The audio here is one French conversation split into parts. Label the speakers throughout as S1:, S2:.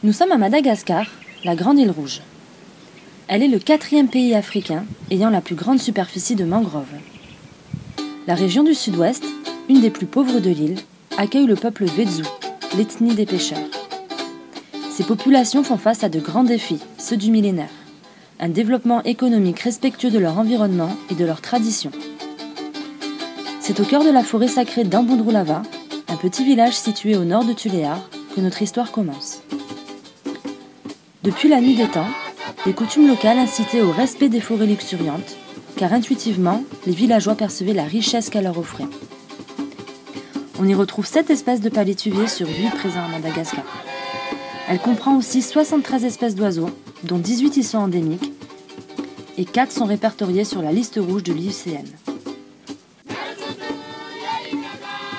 S1: Nous sommes à Madagascar, la Grande Île Rouge. Elle est le 4e pays africain ayant la plus grande superficie de mangroves. La région du sud-ouest, une des plus pauvres de l'île, accueille le peuple Vetsu, l'ethnie des pêcheurs. Ces populations font face à de grands défis, ceux du millénaire. Un développement économique respectueux de leur environnement et de leurs traditions. C'est au cœur de la forêt sacrée d'Ambundrulava, un petit village situé au nord de Tuléar, que notre histoire commence. Depuis la nuit des temps, les coutumes locales incitaient au respect des forêts luxuriantes, car intuitivement, les villageois percevaient la richesse qu'elles leur offraient. On y retrouve 7 espèces de palétuviers sur 8 présents à Madagascar. Elle comprend aussi 73 espèces d'oiseaux, dont 18 y sont endémiques, et 4 sont répertoriées sur la liste rouge de l'IUCN.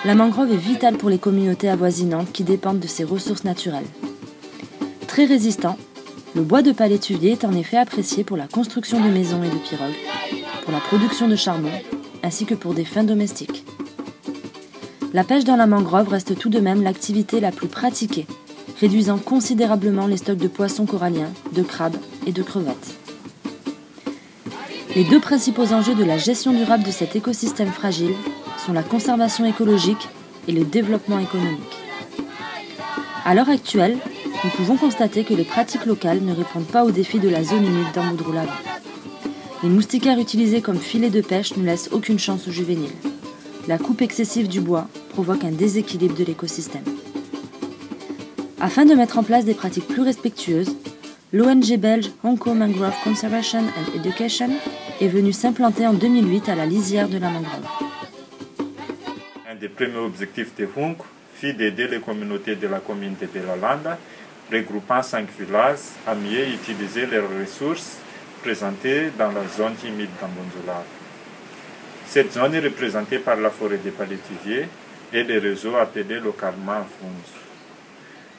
S1: La mangrove est vitale pour les communautés avoisinantes qui dépendent de ses ressources naturelles. Très résistant, le bois de palétuvier est en effet apprécié pour la construction de maisons et de pirogues, pour la production de charbon, ainsi que pour des fins domestiques. La pêche dans la mangrove reste tout de même l'activité la plus pratiquée, réduisant considérablement les stocks de poissons coralliens, de crabes et de crevettes. Les 2 principaux enjeux de la gestion durable de cet écosystème fragile sont la conservation écologique et le développement économique. À l'heure actuelle, nous pouvons constater que les pratiques locales ne répondent pas aux défis de la zone humide d'Ambundrulava. Les moustiquaires utilisés comme filets de pêche ne laissent aucune chance aux juvéniles. La coupe excessive du bois provoque un déséquilibre de l'écosystème. Afin de mettre en place des pratiques plus respectueuses, l'ONG belge Honko Mangrove Conservation and Education est venue s'implanter en 2008 à la lisière de la mangrove.
S2: Un des premiers objectifs de Honko fut d'aider les communautés de la commune de Belalanda, regroupant 5 villages, à mieux utiliser les ressources présentées dans la zone humide d'Ambundrulava. Cette zone est représentée par la forêt des palétuviers et les réseaux appelés localement FUNS.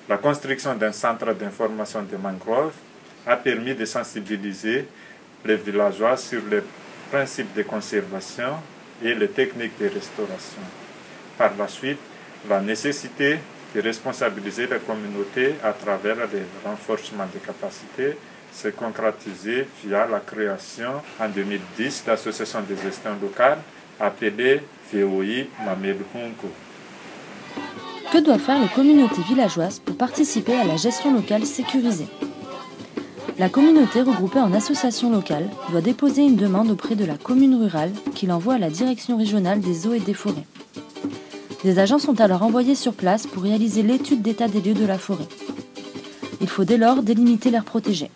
S2: La construction d'un centre d'information de mangroves a permis de sensibiliser les villageois sur les principes de conservation et les techniques de restauration. Par la suite, la nécessité de responsabiliser les communautés à travers le renforcement des capacités s'est concrétisée via la création en 2010 d'associations de gestion locale appelée VOI Mamel Honko.
S1: Que doivent faire les communautés villageoises pour participer à la gestion locale sécurisée? La communauté regroupée en associations locales doit déposer une demande auprès de la commune rurale qui l'envoie à la direction régionale des eaux et des forêts. Des agents sont alors envoyés sur place pour réaliser l'étude d'état des lieux de la forêt. Il faut dès lors délimiter l'aire protégée.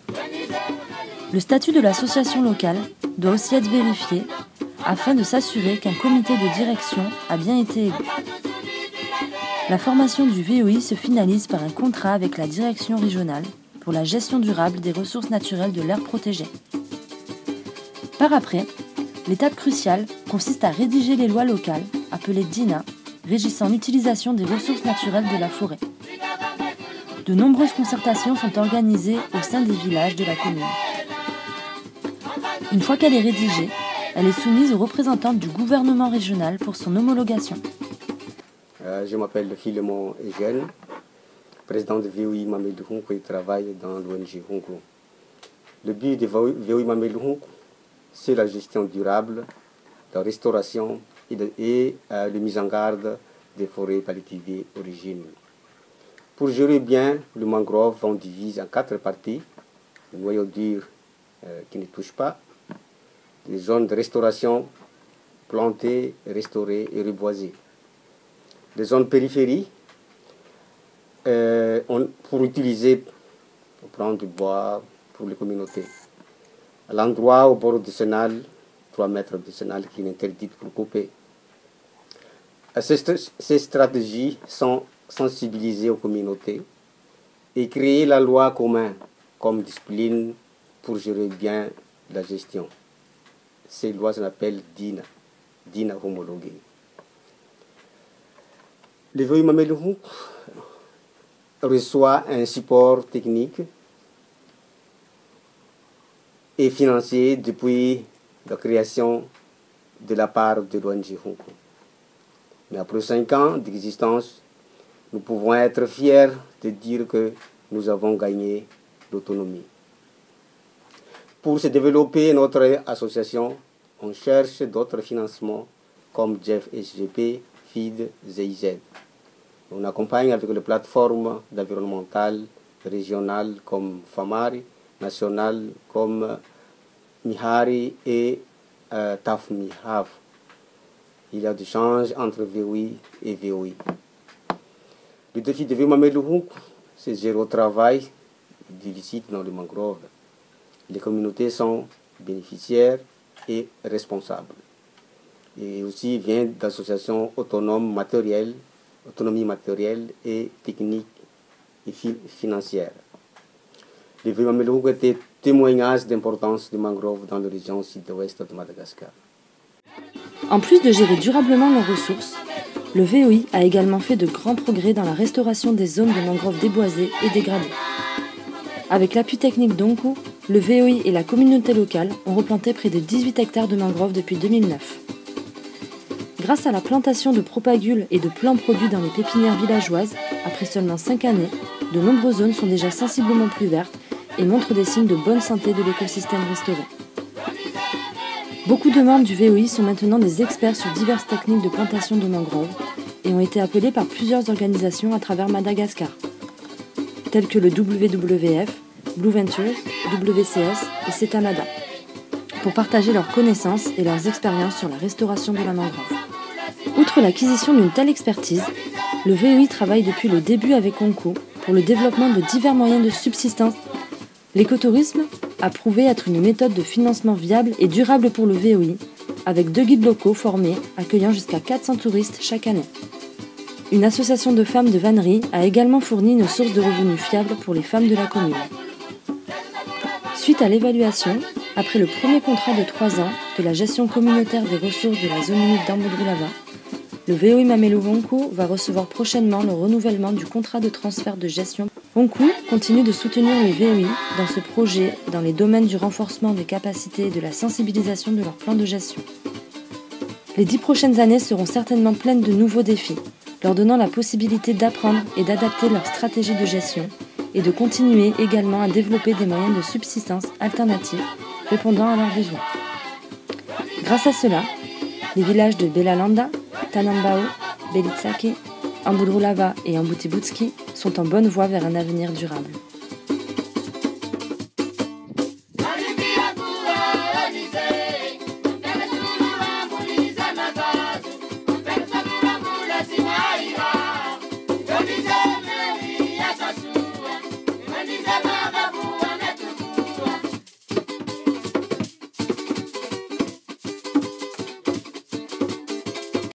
S1: Le statut de l'association locale doit aussi être vérifié afin de s'assurer qu'un comité de direction a bien été élu. La formation du VOI se finalise par un contrat avec la direction régionale pour la gestion durable des ressources naturelles de l'aire protégée. Par après, l'étape cruciale consiste à rédiger les lois locales, appelées DINA, régissant l'utilisation des ressources naturelles de la forêt. De nombreuses concertations sont organisées au sein des villages de la commune. Une fois qu'elle est rédigée, elle est soumise aux représentants du gouvernement régional pour son homologation.
S3: Je m'appelle Philemon Egel, président de VOI Mamel Honko et travaille dans l'ONG Honko. Le but de VOI Mamel Honko, c'est la gestion durable, la restauration et la mise en garde des forêts palétuviers origines. Pour gérer bien le mangrove, on divise en 4 parties. Le noyau dur qui ne touche pas, des zones de restauration plantées, restaurées et reboisées. Les zones périphériques pour utiliser, pour prendre du bois pour les communautés. À l'endroit au bord décennal, 3 mètres décennal qui est interdite pour couper. Ces stratégies sont sensibilisées aux communautés et créer la loi commune comme discipline pour gérer bien la gestion. Ces lois s'appellent DINA, DINA homologuée. Le VOI Mamel Honko reçoit un support technique et financier depuis la création de la part de l'ONG Honko. Mais après 5 ans d'existence, nous pouvons être fiers de dire que nous avons gagné l'autonomie. Pour se développer notre association, on cherche d'autres financements comme Jeff SGP, FID, GIZ. On accompagne avec les plateformes environnementales régionales comme FAMARI, nationales comme Mihari et TAFMIHAV. Il y a des échanges entre VOI et VOI. Le défi de VOI Mamadou Hounkou, c'est zéro travail illicite dans les mangroves. Les communautés sont bénéficiaires et responsables. Et aussi viennent d'associations autonomes matérielles, autonomie matérielle et technique et financière. Le VOI Mamadou Hounkou était témoignage d'importance des mangroves dans la région sud-ouest de Madagascar.
S1: En plus de gérer durablement leurs ressources, le VOI a également fait de grands progrès dans la restauration des zones de mangroves déboisées et dégradées. Avec l'appui technique d'Hounkou, le VOI et la communauté locale ont replanté près de 18 hectares de mangroves depuis 2009. Grâce à la plantation de propagules et de plants produits dans les pépinières villageoises, après seulement 5 années, de nombreuses zones sont déjà sensiblement plus vertes et montrent des signes de bonne santé de l'écosystème restauré. Beaucoup de membres du VOI sont maintenant des experts sur diverses techniques de plantation de mangroves et ont été appelés par plusieurs organisations à travers Madagascar, telles que le WWF, Blue Ventures, WCS et CETAMADA, pour partager leurs connaissances et leurs expériences sur la restauration de la mangrove. Outre l'acquisition d'une telle expertise, le VOI travaille depuis le début avec Hounkou pour le développement de divers moyens de subsistance. L'écotourisme a prouvé être une méthode de financement viable et durable pour le VOI, avec 2 guides locaux formés accueillant jusqu'à 400 touristes chaque année. Une association de femmes de vannerie a également fourni une source de revenus fiable pour les femmes de la commune. Suite à l'évaluation, après le premier contrat de 3 ans de la gestion communautaire des ressources de la zone humide d'Amboudroulava, le VOI Mamadou Hounkou va recevoir prochainement le renouvellement du contrat de transfert de gestion. Hounkou continue de soutenir le VOI dans ce projet dans les domaines du renforcement des capacités et de la sensibilisation de leur plan de gestion. Les 10 prochaines années seront certainement pleines de nouveaux défis, leur donnant la possibilité d'apprendre et d'adapter leur stratégie de gestion et de continuer également à développer des moyens de subsistance alternatifs répondant à leurs besoins. Grâce à cela, les villages de Belalanda, Tanambao, Belitsake, Amboudroulava et Ambutibutski sont en bonne voie vers un avenir durable.